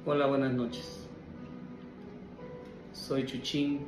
Hola, buenas noches. Soy Chuchín,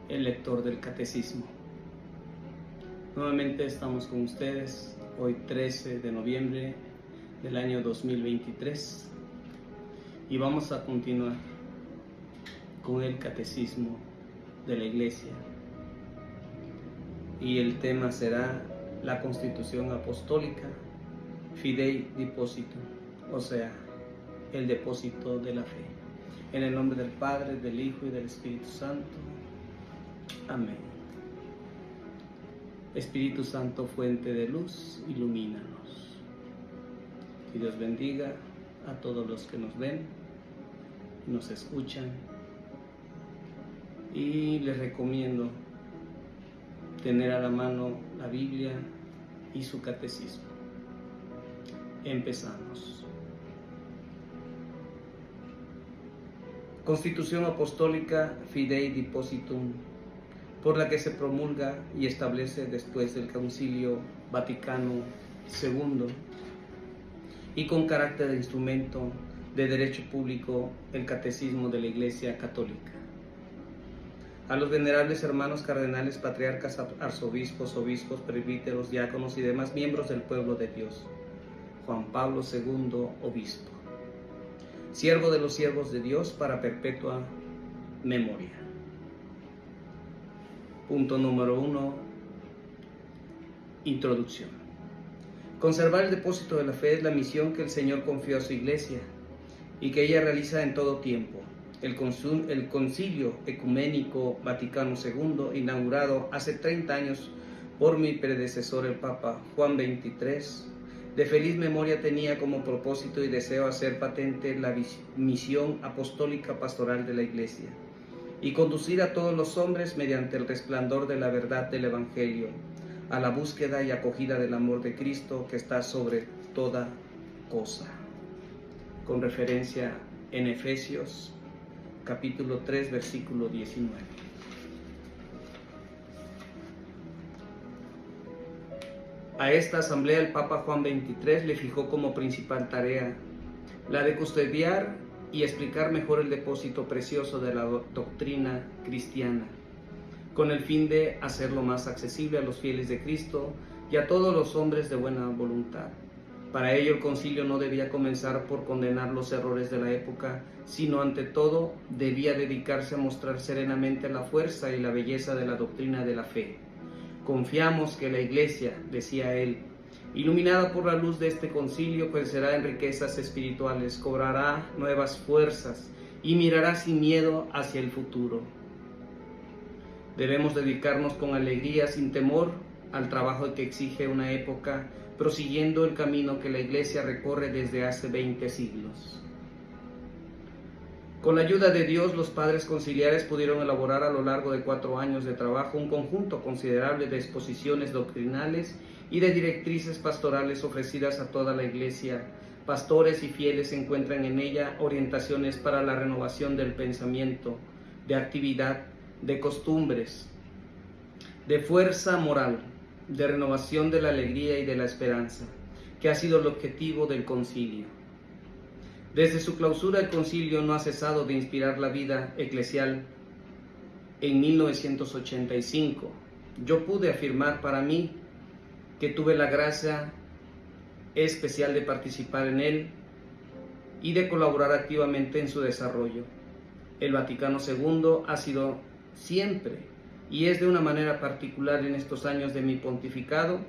el lector del Catecismo. Nuevamente estamos con ustedes hoy 13 de noviembre del año 2023 y vamos a continuar con el Catecismo de la Iglesia. Y el tema será la Constitución Apostólica Fidei Depositum, o sea, el depósito de la fe. En el nombre del Padre, del Hijo y del Espíritu Santo. Amén. Espíritu Santo, fuente de luz, ilumínanos. Que Dios bendiga a todos los que nos ven, nos escuchan. Y les recomiendo tener a la mano la Biblia y su catecismo. Empezamos. Constitución Apostólica Fidei Depositum, por la que se promulga y establece después del Concilio Vaticano II y con carácter de instrumento de derecho público el Catecismo de la Iglesia Católica. A los venerables hermanos cardenales, patriarcas, arzobispos, obispos, presbíteros, diáconos y demás miembros del pueblo de Dios. Juan Pablo II, obispo. Siervo de los siervos de Dios para perpetua memoria. Punto número 1. Introducción. Conservar el depósito de la fe es la misión que el Señor confió a su Iglesia y que ella realiza en todo tiempo. El Concilio Ecuménico Vaticano II, inaugurado hace 30 años por mi predecesor el Papa Juan XXIII, de feliz memoria, tenía como propósito y deseo hacer patente la misión apostólica pastoral de la Iglesia y conducir a todos los hombres mediante el resplandor de la verdad del Evangelio a la búsqueda y acogida del amor de Cristo que está sobre toda cosa. Con referencia en Efesios capítulo 3, versículo 19. A esta asamblea el Papa Juan XXIII le fijó como principal tarea la de custodiar y explicar mejor el depósito precioso de la doctrina cristiana, con el fin de hacerlo más accesible a los fieles de Cristo y a todos los hombres de buena voluntad. Para ello el concilio no debía comenzar por condenar los errores de la época, sino ante todo debía dedicarse a mostrar serenamente la fuerza y la belleza de la doctrina de la fe. Confiamos que la Iglesia, decía él, iluminada por la luz de este concilio, crecerá en riquezas espirituales, cobrará nuevas fuerzas y mirará sin miedo hacia el futuro. Debemos dedicarnos con alegría, sin temor, al trabajo que exige una época, prosiguiendo el camino que la Iglesia recorre desde hace 20 siglos. Con la ayuda de Dios, los padres conciliares pudieron elaborar a lo largo de 4 años de trabajo un conjunto considerable de exposiciones doctrinales y de directrices pastorales ofrecidas a toda la Iglesia. Pastores y fieles encuentran en ella orientaciones para la renovación del pensamiento, de actividad, de costumbres, de fuerza moral, de renovación de la alegría y de la esperanza, que ha sido el objetivo del concilio. Desde su clausura, el concilio no ha cesado de inspirar la vida eclesial. En 1985, yo pude afirmar para mí que tuve la gracia especial de participar en él y de colaborar activamente en su desarrollo. El Vaticano II ha sido siempre, y es de una manera particular en estos años de mi pontificado,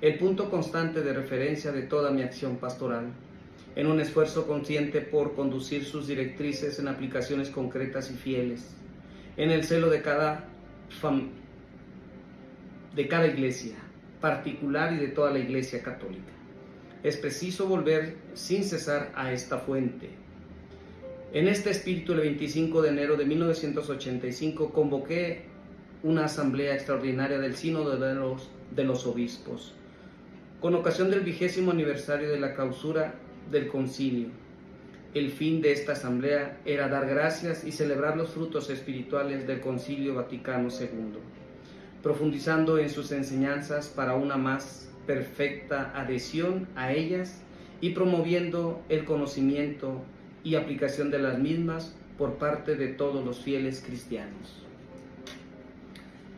el punto constante de referencia de toda mi acción pastoral, en un esfuerzo consciente por conducir sus directrices en aplicaciones concretas y fieles, en el celo de cada iglesia particular y de toda la Iglesia católica. Es preciso volver sin cesar a esta fuente. En este espíritu, el 25 de enero de 1985, convoqué una asamblea extraordinaria del Sínodo de los Obispos, con ocasión del 20º aniversario de la clausura del concilio. El fin de esta asamblea era dar gracias y celebrar los frutos espirituales del Concilio Vaticano II, profundizando en sus enseñanzas para una más perfecta adhesión a ellas y promoviendo el conocimiento y aplicación de las mismas por parte de todos los fieles cristianos.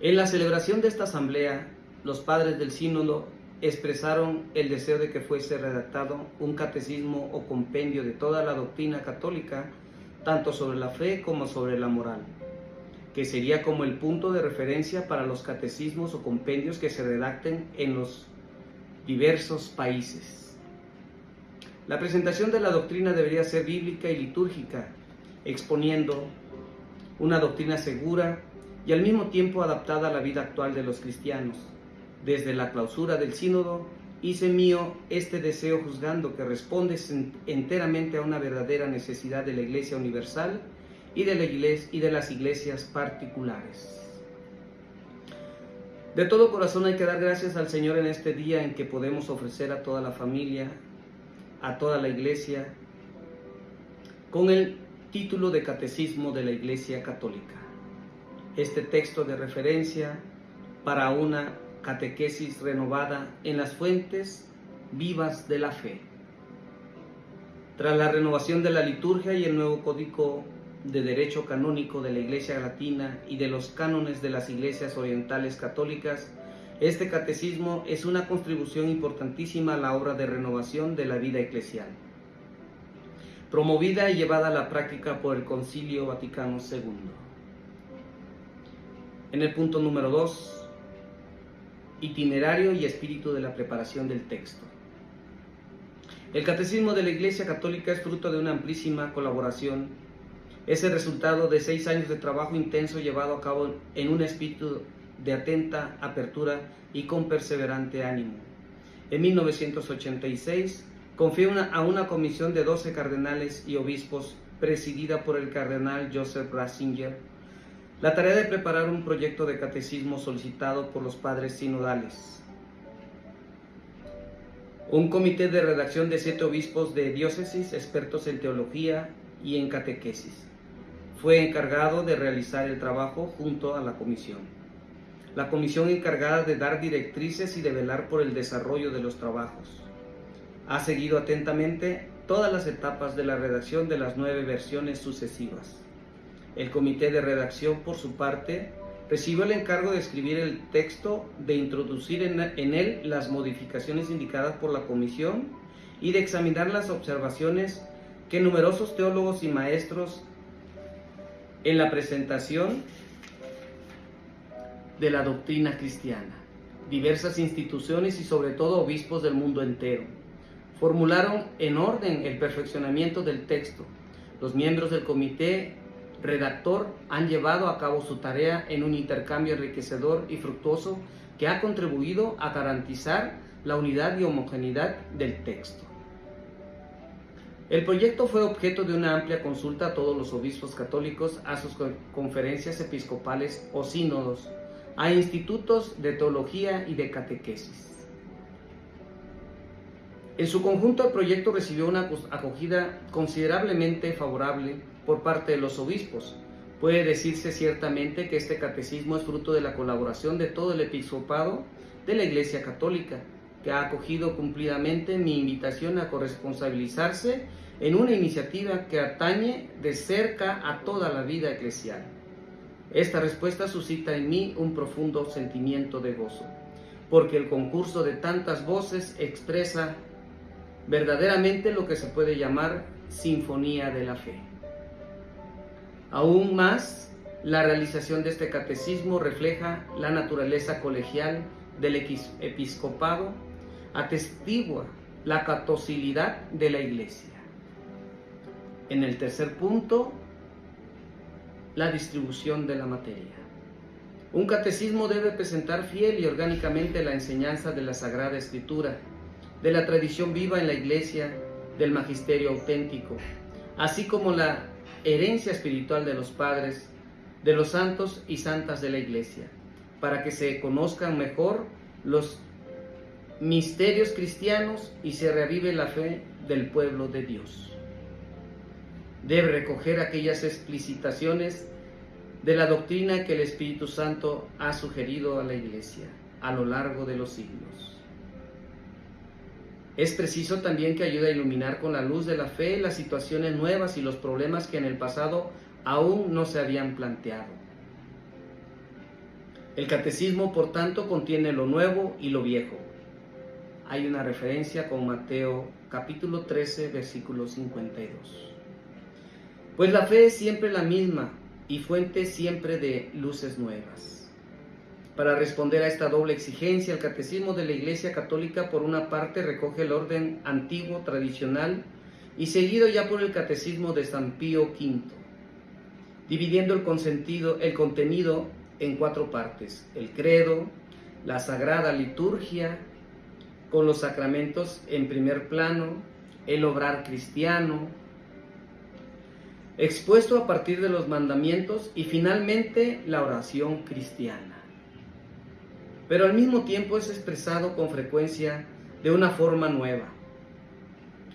En la celebración de esta asamblea, los padres del sínodo expresaron el deseo de que fuese redactado un catecismo o compendio de toda la doctrina católica, tanto sobre la fe como sobre la moral, que sería como el punto de referencia para los catecismos o compendios que se redacten en los diversos países. La presentación de la doctrina debería ser bíblica y litúrgica, exponiendo una doctrina segura y al mismo tiempo adaptada a la vida actual de los cristianos. Desde la clausura del sínodo hice mío este deseo, juzgando que responde enteramente a una verdadera necesidad de la Iglesia universal y de las iglesias particulares. De todo corazón hay que dar gracias al Señor en este día en que podemos ofrecer a toda la familia, a toda la Iglesia, con el título de Catecismo de la Iglesia Católica. Este texto de referencia para una catequesis renovada en las fuentes vivas de la fe. Tras la renovación de la liturgia y el nuevo código de derecho canónico de la Iglesia Latina y de los cánones de las iglesias orientales católicas, este catecismo es una contribución importantísima a la obra de renovación de la vida eclesial, promovida y llevada a la práctica por el Concilio Vaticano II. En el punto número 2, itinerario y espíritu de la preparación del texto. El Catecismo de la Iglesia Católica es fruto de una amplísima colaboración. Es el resultado de 6 años de trabajo intenso llevado a cabo en un espíritu de atenta apertura y con perseverante ánimo. En 1986, confié a una comisión de 12 cardenales y obispos, presidida por el cardenal Joseph Ratzinger, la tarea de preparar un proyecto de catecismo solicitado por los padres sinodales. Un comité de redacción de 7 obispos de diócesis, expertos en teología y en catequesis, fue encargado de realizar el trabajo junto a la comisión. La comisión encargada de dar directrices y de velar por el desarrollo de los trabajos. Ha seguido atentamente todas las etapas de la redacción de las 9 versiones sucesivas. El comité de redacción, por su parte, recibió el encargo de escribir el texto, de introducir en él las modificaciones indicadas por la comisión y de examinar las observaciones que numerosos teólogos y maestros en la presentación de la doctrina cristiana, diversas instituciones y sobre todo obispos del mundo entero, formularon en orden el perfeccionamiento del texto. Los miembros del comité redactor han llevado a cabo su tarea en un intercambio enriquecedor y fructuoso que ha contribuido a garantizar la unidad y homogeneidad del texto. El proyecto fue objeto de una amplia consulta a todos los obispos católicos, a sus conferencias episcopales o sínodos, a institutos de teología y de catequesis. En su conjunto, el proyecto recibió una acogida considerablemente favorable por parte de los obispos. Puede decirse ciertamente que este catecismo es fruto de la colaboración de todo el episcopado de la Iglesia Católica, que ha acogido cumplidamente mi invitación a corresponsabilizarse en una iniciativa que atañe de cerca a toda la vida eclesial. Esta respuesta suscita en mí un profundo sentimiento de gozo, porque el concurso de tantas voces expresa verdaderamente lo que se puede llamar sinfonía de la fe. Aún más, la realización de este catecismo refleja la naturaleza colegial del episcopado, atestigua la catolicidad de la Iglesia. En el tercer punto, la distribución de la materia. Un catecismo debe presentar fiel y orgánicamente la enseñanza de la Sagrada Escritura, de la tradición viva en la Iglesia, del magisterio auténtico, así como la herencia espiritual de los padres, de los santos y santas de la Iglesia, para que se conozcan mejor los misterios cristianos y se reavive la fe del pueblo de Dios. Debe recoger aquellas explicitaciones de la doctrina que el Espíritu Santo ha sugerido a la Iglesia a lo largo de los siglos. Es preciso también que ayude a iluminar con la luz de la fe las situaciones nuevas y los problemas que en el pasado aún no se habían planteado. El catecismo, por tanto, contiene lo nuevo y lo viejo. Hay una referencia con Mateo capítulo 13, versículo 52. Pues la fe es siempre la misma y fuente siempre de luces nuevas. Para responder a esta doble exigencia, el Catecismo de la Iglesia Católica, por una parte, recoge el orden antiguo, tradicional, y seguido ya por el Catecismo de San Pío V, dividiendo el contenido en 4 partes: el credo, la sagrada liturgia, con los sacramentos en primer plano, el obrar cristiano, expuesto a partir de los mandamientos, y finalmente la oración cristiana. Pero al mismo tiempo es expresado con frecuencia de una forma nueva,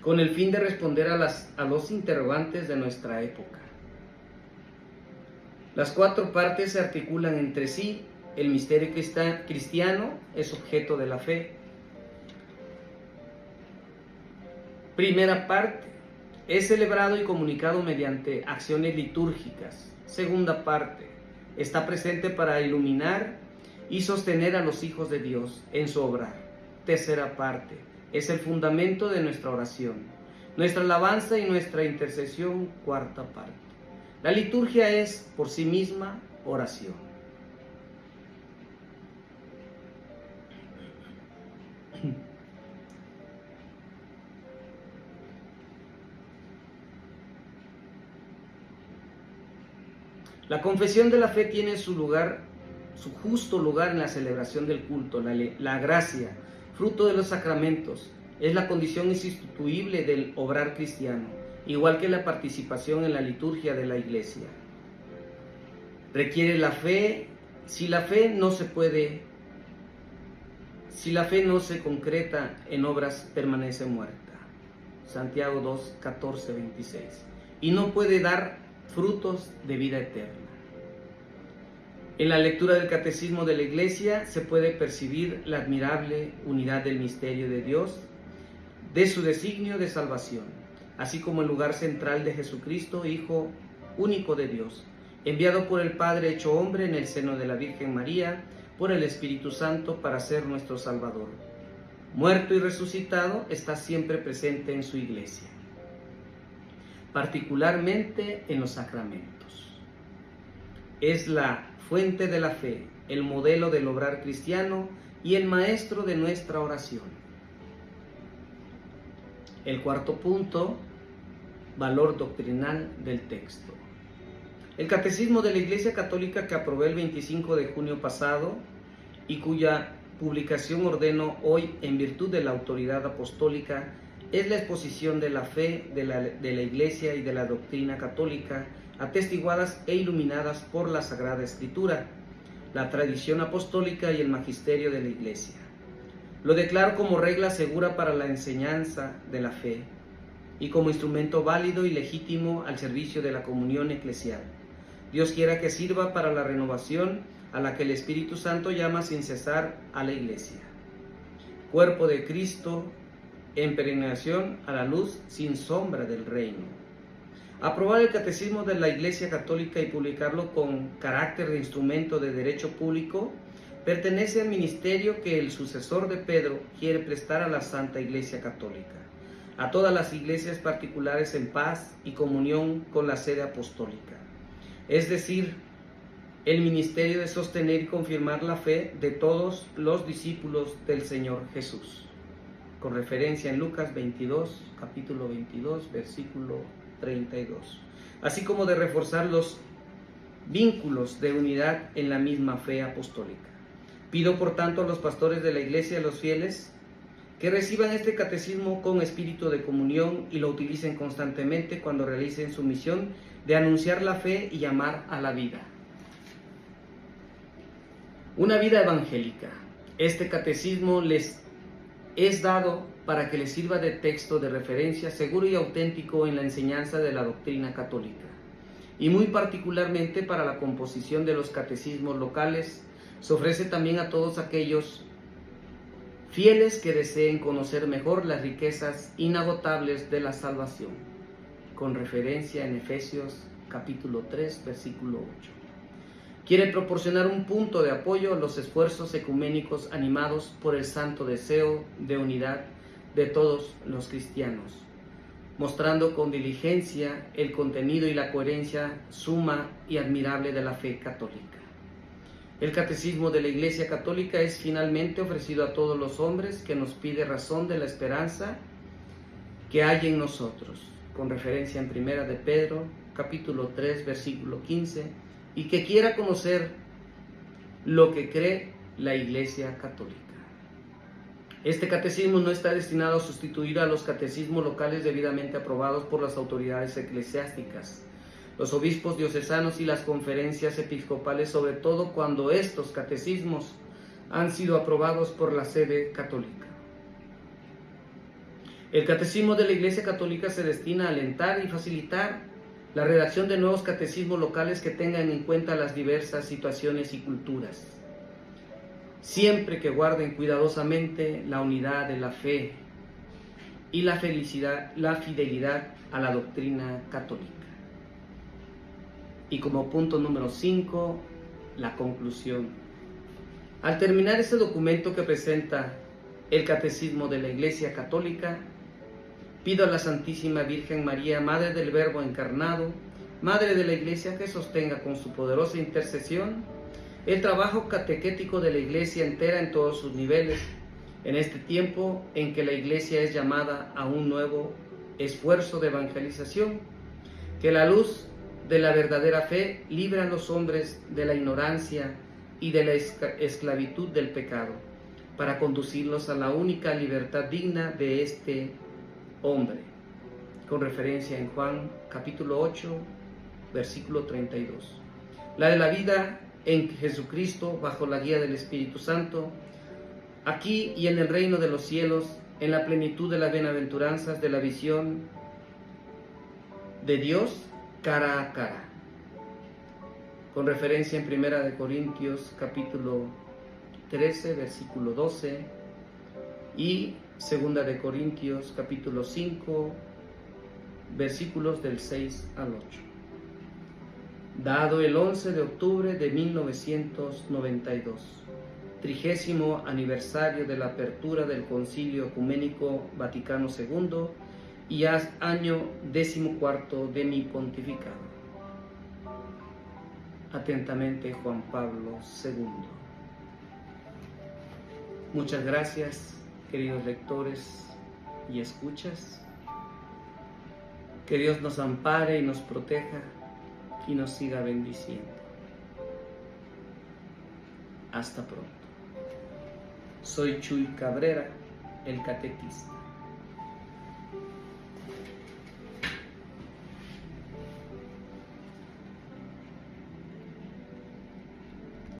con el fin de responder a los interrogantes de nuestra época. Las 4 partes se articulan entre sí. El misterio cristiano es objeto de la fe. Primera parte: es celebrado y comunicado mediante acciones litúrgicas. Segunda parte: está presente para iluminar y sostener a los hijos de Dios en su obrar. Tercera parte: es el fundamento de nuestra oración, nuestra alabanza y nuestra intercesión. Cuarta parte: la liturgia es por sí misma oración. La confesión de la fe tiene su justo lugar en la celebración del culto. La gracia, fruto de los sacramentos, es la condición insustituible del obrar cristiano, igual que la participación en la liturgia de la Iglesia. Requiere la fe. Si la fe no se concreta en obras, permanece muerta. Santiago 2, 14, 26. Y no puede dar frutos de vida eterna. En la lectura del Catecismo de la Iglesia se puede percibir la admirable unidad del misterio de Dios, de su designio de salvación, así como el lugar central de Jesucristo, Hijo único de Dios, enviado por el Padre hecho hombre en el seno de la Virgen María, por el Espíritu Santo para ser nuestro Salvador. Muerto y resucitado, está siempre presente en su Iglesia, particularmente en los sacramentos. Es la fuente de la fe, el modelo del obrar cristiano y el maestro de nuestra oración. El cuarto punto: valor doctrinal del texto. El Catecismo de la Iglesia Católica, que aprobé el 25 de junio pasado y cuya publicación ordeno hoy en virtud de la autoridad apostólica, es la exposición de la fe de la Iglesia y de la doctrina católica, atestiguadas e iluminadas por la Sagrada Escritura, la tradición apostólica y el magisterio de la Iglesia. Lo declaro como regla segura para la enseñanza de la fe y como instrumento válido y legítimo al servicio de la comunión eclesial. Dios quiera que sirva para la renovación a la que el Espíritu Santo llama sin cesar a la Iglesia. Cuerpo de Cristo en peregrinación a la luz sin sombra del reino. Aprobar el Catecismo de la Iglesia Católica y publicarlo con carácter de instrumento de derecho público pertenece al ministerio que el sucesor de Pedro quiere prestar a la Santa Iglesia Católica, a todas las iglesias particulares en paz y comunión con la sede apostólica, es decir, el ministerio de sostener y confirmar la fe de todos los discípulos del Señor Jesús, con referencia en Lucas 22, capítulo 22, versículo 32, así como de reforzar los vínculos de unidad en la misma fe apostólica. Pido, por tanto, a los pastores de la Iglesia y a los fieles que reciban este catecismo con espíritu de comunión y lo utilicen constantemente cuando realicen su misión de anunciar la fe y llamar a la vida. Una vida evangélica. Este catecismo les es dado para que les sirva de texto de referencia seguro y auténtico en la enseñanza de la doctrina católica, y muy particularmente para la composición de los catecismos locales. Se ofrece también a todos aquellos fieles que deseen conocer mejor las riquezas inagotables de la salvación, con referencia en Efesios capítulo 3, versículo 8. Quiere proporcionar un punto de apoyo a los esfuerzos ecuménicos animados por el santo deseo de unidad de todos los cristianos, mostrando con diligencia el contenido y la coherencia suma y admirable de la fe católica. El Catecismo de la Iglesia Católica es finalmente ofrecido a todos los hombres, que nos pide razón de la esperanza que hay en nosotros, con referencia en Primera de Pedro, capítulo 3, versículo 15, y que quiera conocer lo que cree la Iglesia Católica. Este catecismo no está destinado a sustituir a los catecismos locales debidamente aprobados por las autoridades eclesiásticas, los obispos diocesanos y las conferencias episcopales, sobre todo cuando estos catecismos han sido aprobados por la sede católica. El catecismo de la Iglesia Católica se destina a alentar y facilitar la redacción de nuevos catecismos locales que tengan en cuenta las diversas situaciones y culturas, siempre que guarden cuidadosamente la unidad de la fe y la fidelidad a la doctrina católica. Y como punto número 5, la conclusión. Al terminar este documento que presenta el Catecismo de la Iglesia Católica, pido a la Santísima Virgen María, Madre del Verbo encarnado, Madre de la Iglesia, que sostenga con su poderosa intercesión el trabajo catequético de la Iglesia entera en todos sus niveles, en este tiempo en que la Iglesia es llamada a un nuevo esfuerzo de evangelización, que la luz de la verdadera fe libre a los hombres de la ignorancia y de la esclavitud del pecado, para conducirlos a la única libertad digna de este hombre, con referencia en Juan capítulo 8, versículo 32. La de la vida en Jesucristo, bajo la guía del Espíritu Santo, aquí y en el reino de los cielos, en la plenitud de las bienaventuranzas de la visión de Dios cara a cara, con referencia en Primera de Corintios capítulo 13, versículo 12, y Segunda de Corintios capítulo 5, versículos del 6 al 8. Dado el 11 de octubre de 1992, 30º aniversario de la apertura del Concilio Ecuménico Vaticano II y año 14º de mi pontificado. Atentamente, Juan Pablo II. Muchas gracias, queridos lectores y escuchas. Que Dios nos ampare y nos proteja y nos siga bendiciendo. Hasta pronto. Soy Chuy Cabrera, el catequista.